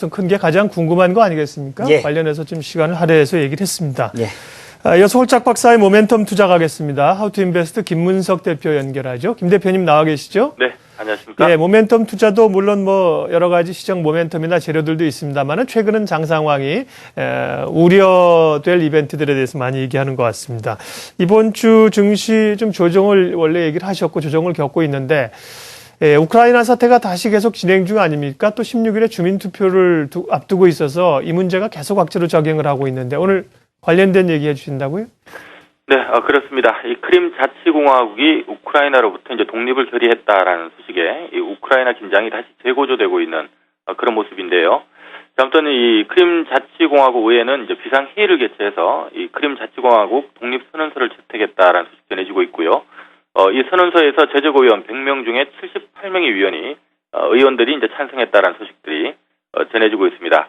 큰 게 가장 궁금한 거 아니겠습니까? 예. 관련해서 좀 시간을 할애해서 얘기를 했습니다. 예. 이어서 홀짝 박사의 모멘텀 투자 가겠습니다. 하우투인베스트 김문석 대표 연결하죠. 김 대표님 나와 계시죠? 네, 안녕하십니까? 예, 모멘텀 투자도 물론 뭐 여러 가지 시장 모멘텀이나 재료들도 있습니다만은 최근은 장 상황이 우려될 이벤트들에 대해서 많이 얘기하는 것 같습니다. 이번 주 증시 좀 조정을 원래 얘기를 하셨고 조정을 겪고 있는데 우크라이나 사태가 다시 계속 진행 중 아닙니까? 또 16일에 주민투표를 앞두고 있어서 이 문제가 계속 악재로 작용을 하고 있는데 오늘 관련된 얘기 해주신다고요? 네, 그렇습니다. 이 크림 자치공화국이 우크라이나로부터 이제 독립을 결의했다라는 소식에 이 우크라이나 긴장이 다시 재고조되고 있는 그런 모습인데요. 아무튼 이 크림 자치공화국 의회는 이제 비상회의를 개최해서 이 크림 자치공화국 독립 선언서를 채택했다라는 소식 전해지고 있고요. 이 선언서에서 제적의원 100명 중에 78명의 의원들이 이제 찬성했다라는 소식들이 전해지고 있습니다.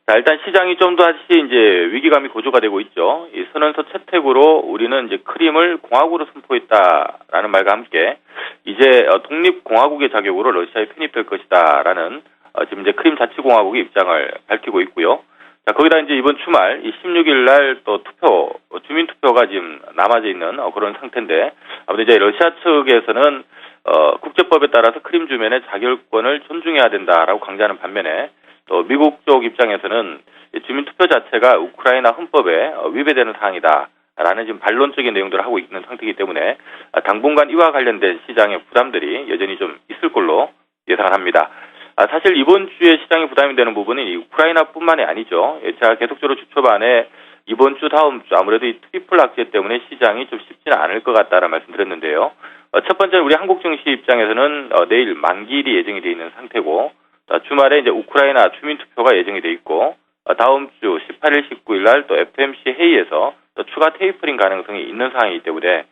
자, 일단 시장이 좀 더 다시 이제 위기감이 고조가 되고 있죠. 이 선언서 채택으로 우리는 이제 크림을 공화국으로 선포했다라는 말과 함께 이제 독립공화국의 자격으로 러시아에 편입될 것이다라는 지금 이제 크림 자치공화국의 입장을 밝히고 있고요. 자, 거기다 이제 이번 주말 이 16일 날 또 주민 투표가 지금 남아져 있는 그런 상태인데 아무튼 이제 러시아 측에서는 국제법에 따라서 크림 주민의 자결권을 존중해야 된다라고 강조하는 반면에 또 미국 쪽 입장에서는 주민투표 자체가 우크라이나 헌법에 위배되는 사항이다라는 지금 반론적인 내용들을 하고 있는 상태이기 때문에 당분간 이와 관련된 시장의 부담들이 여전히 좀 있을 걸로 예상을 합니다. 사실 이번 주에 시장이 부담이 되는 부분은 이 우크라이나뿐만이 아니죠. 제가 계속적으로 주 초반에 이번 주 다음 주 아무래도 이 트리플 악재 때문에 시장이 좀 쉽지는 않을 것 같다라는 말씀드렸는데요. 첫 번째는 우리 한국 증시 입장에서는 내일 만기일이 예정이 되어 있는 상태고 주말에 이제 우크라이나 주민투표가 예정이 돼 있고 다음 주 18일, 19일 날 또 FOMC 회의에서 또 추가 테이퍼링 가능성이 있는 상황이기 때문에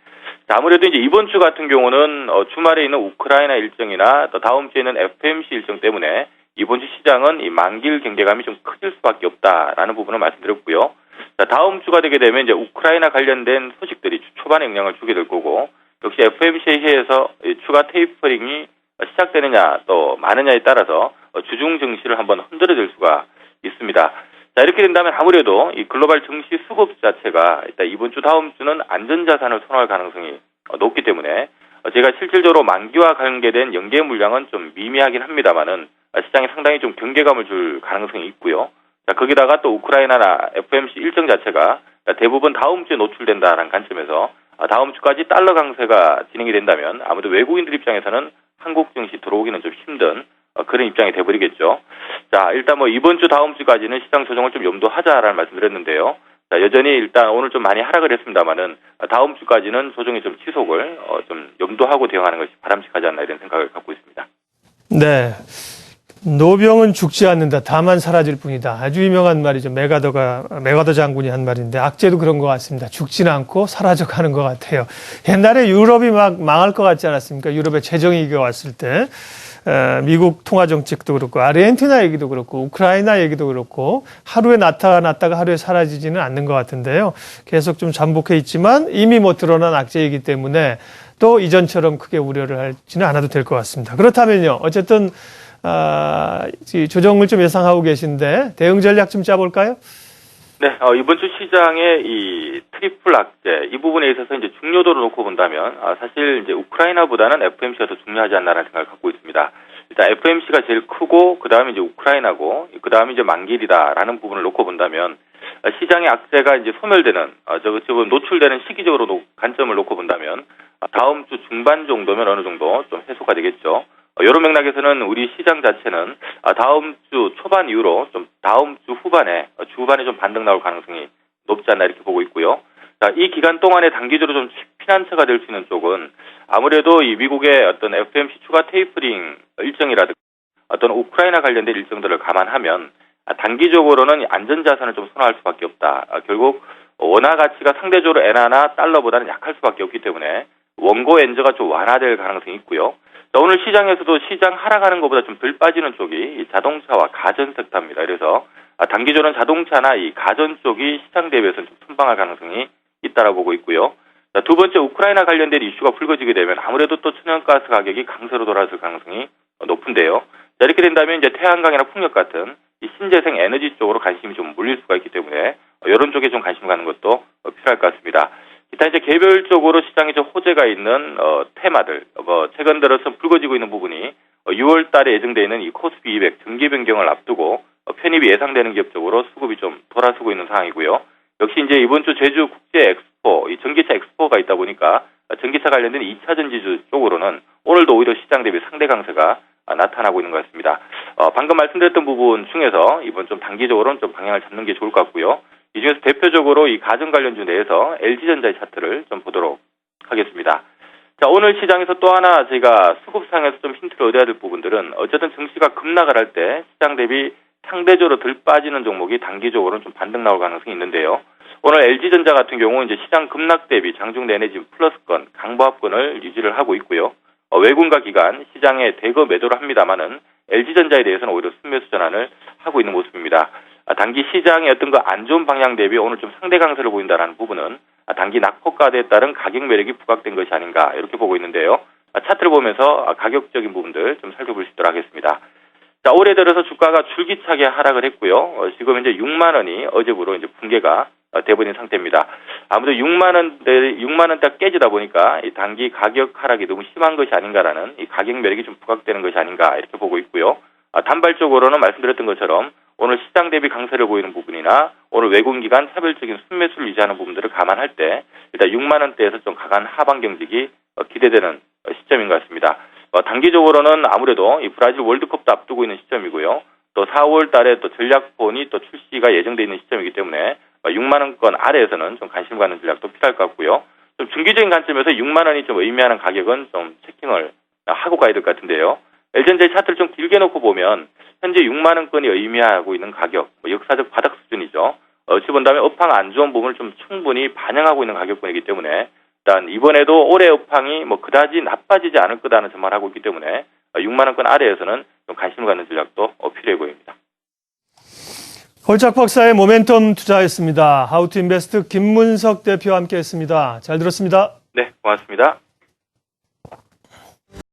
아무래도 이제 이번 주 같은 경우는 주말에 있는 우크라이나 일정이나 또 다음 주에 있는 FOMC 일정 때문에 이번 주 시장은 이 만기일 경계감이 좀 커질 수밖에 없다라는 부분을 말씀드렸고요. 자, 다음 주가 되게 되면 이제 우크라이나 관련된 소식들이 주 초반에 영향을 주게 될 거고 역시 FOMC 회의에서 추가 테이퍼링이 시작되느냐 또 많으냐에 따라서 주중 증시를 한번 흔들어줄 수가 있습니다. 자, 이렇게 된다면 아무래도 이 글로벌 증시 수급 자체가 일단 이번 주 다음 주는 안전자산을 선호할 가능성이 높기 때문에 제가 실질적으로 만기와 관계된 연계 물량은 좀 미미하긴 합니다만은 시장에 상당히 좀 경계감을 줄 가능성이 있고요. 자, 거기다가 또 우크라이나나 FOMC 일정 자체가 대부분 다음 주에 노출된다는 관점에서 다음 주까지 달러 강세가 진행이 된다면 아무래도 외국인들 입장에서는 한국 증시 들어오기는 좀 힘든 그런 입장이 돼버리겠죠. 자, 일단 뭐 이번 주 다음 주까지는 시장 조정을 좀 염두하자라는 말씀드렸는데요. 자, 여전히 일단 오늘 좀 많이 하락을 했습니다만은 다음 주까지는 조정이 좀 지속을 좀 염두하고 대응하는 것이 바람직하지 않나 이런 생각을 갖고 있습니다. 네. 노병은 죽지 않는다. 다만 사라질 뿐이다. 아주 유명한 말이죠. 메가더 장군이 한 말인데 악재도 그런 것 같습니다. 죽지는 않고 사라져가는 것 같아요. 옛날에 유럽이 막 망할 것 같지 않았습니까? 유럽에 재정위기가 왔을 때 미국 통화정책도 그렇고 아르헨티나 얘기도 그렇고 우크라이나 얘기도 그렇고 하루에 나타났다가 하루에 사라지지는 않는 것 같은데요. 계속 좀 잠복해 있지만 이미 뭐 드러난 악재이기 때문에 또 이전처럼 크게 우려를 하지는 않아도 될 것 같습니다. 그렇다면요. 어쨌든 조정을 좀 예상하고 계신데 대응 전략 좀 짜볼까요? 네, 이번 주 시장의 이 트리플 악재 이 부분에 있어서 이제 중요도를 놓고 본다면 사실 이제 우크라이나보다는 FOMC가 더 중요하지 않나라는 생각을 갖고 있습니다. 일단 FOMC가 제일 크고 그 다음에 이제 우크라이나고 그 다음에 이제 만기일이다라는 부분을 놓고 본다면 시장의 악재가 이제 소멸되는 지금 노출되는 시기적으로 관점을 놓고 본다면 다음 주 중반 정도면 어느 정도 좀 해소가 되겠죠. 이런 맥락에서는 우리 시장 자체는 다음 주 초반 이후로 좀 다음 주 후반에 좀 반등 나올 가능성이 높지 않나 이렇게 보고 있고요. 자, 이 기간 동안에 단기적으로 좀 피난처가 될 수 있는 쪽은 아무래도 이 미국의 어떤 FOMC 추가 테이퍼링 일정이라든가 어떤 우크라이나 관련된 일정들을 감안하면 단기적으로는 안전자산을 좀 선호할 수밖에 없다. 결국 원화 가치가 상대적으로 엔화나 달러보다는 약할 수밖에 없기 때문에 원고 엔저가 좀 완화될 가능성이 있고요. 오늘 시장에서도 시장 하락하는 것보다 좀 덜 빠지는 쪽이 자동차와 가전 섹터입니다. 그래서 단기적으로는 자동차나 이 가전 쪽이 시장 대비해서 좀 선방할 가능성이 있다라고 보고 있고요. 두 번째 우크라이나 관련된 이슈가 불거지게 되면 아무래도 또 천연가스 가격이 강세로 돌아설 가능성이 높은데요. 자, 이렇게 된다면 이제 태양광이나 풍력 같은 이 신재생 에너지 쪽으로 관심이 좀 몰릴 수가 있기 때문에 이런 쪽에 좀 관심 가는 것도 필요할 것 같습니다. 기타 이제 개별적으로 시장에 좀 호재가 있는 테마들, 최근 들어서 불거지고 있는 부분이 6월 달에 예정되어 있는 이 코스피 200 등기 변경을 앞두고 편입이 예상되는 기업 쪽으로 수급이 좀 돌아서고 있는 상황이고요. 역시 이제 이번 주 제주 국제 엑스포, 이 전기차 엑스포가 있다 보니까 전기차 관련된 2차 전지주 쪽으로는 오늘도 오히려 시장 대비 상대 강세가 나타나고 있는 것 같습니다. 방금 말씀드렸던 부분 중에서 이번 좀 단기적으로는 좀 방향을 잡는 게 좋을 것 같고요. 이 중에서 대표적으로 이 가전 관련주 내에서 LG전자의 차트를 좀 보도록 하겠습니다. 자, 오늘 시장에서 또 하나 저희가 수급상에서 좀 힌트를 얻어야 될 부분들은 어쨌든 증시가 급락을 할 때 시장 대비 상대적으로 덜 빠지는 종목이 단기적으로는 좀 반등 나올 가능성이 있는데요. 오늘 LG전자 같은 경우 이제 시장 급락 대비 장중 내내 지금 플러스권, 강보합권을 유지를 하고 있고요. 외국인과 기관 시장에 대거 매도를 합니다만은 LG전자에 대해서는 오히려 순매수 전환을 하고 있는 모습입니다. 단기 시장의 어떤 그 안 좋은 방향 대비 오늘 좀 상대 강세를 보인다라는 부분은 단기 낙폭과대에 따른 가격 매력이 부각된 것이 아닌가 이렇게 보고 있는데요. 차트를 보면서 가격적인 부분들 좀 살펴볼 수 있도록 하겠습니다. 자, 올해 들어서 주가가 줄기차게 하락을 했고요. 지금 이제 6만 원이 어제부로 이제 붕괴가 돼버린 상태입니다. 아무래도 6만 원대 깨지다 보니까 이 단기 가격 하락이 너무 심한 것이 아닌가라는 이 가격 매력이 좀 부각되는 것이 아닌가 이렇게 보고 있고요. 단발적으로는 말씀드렸던 것처럼 오늘 시장 대비 강세를 보이는 부분이나 오늘 외국인 기관 차별적인 순매수를 유지하는 부분들을 감안할 때 일단 6만 원대에서 좀 강한 하방 경직이 기대되는 시점인 것 같습니다. 단기적으로는 아무래도 이 브라질 월드컵도 앞두고 있는 시점이고요. 또 4월 달에 또 전략폰이 또 출시가 예정되어 있는 시점이기 때문에 6만 원권 아래에서는 좀 관심 가는 전략도 필요할 것 같고요. 좀 중기적인 관점에서 6만 원이 좀 의미하는 가격은 좀 체킹을 하고 가야 될 것 같은데요. LG전자의 차트를 좀 길게 놓고 보면 현재 6만 원권이 의미하고 있는 가격, 역사적 바닥 수준이죠. 어찌 본다면 업황 안 좋은 부분을 좀 충분히 반영하고 있는 가격권이기 때문에 일단 이번에도 올해 업황이 그다지 나빠지지 않을 거다는 전망을 하고 있기 때문에 6만 원권 아래에서는 좀 관심을 갖는 전략도 필요해 보입니다. 홀짝 박사의 모멘텀 투자였습니다. 하우투인베스트 김문석 대표와 함께했습니다. 잘 들었습니다. 네, 고맙습니다.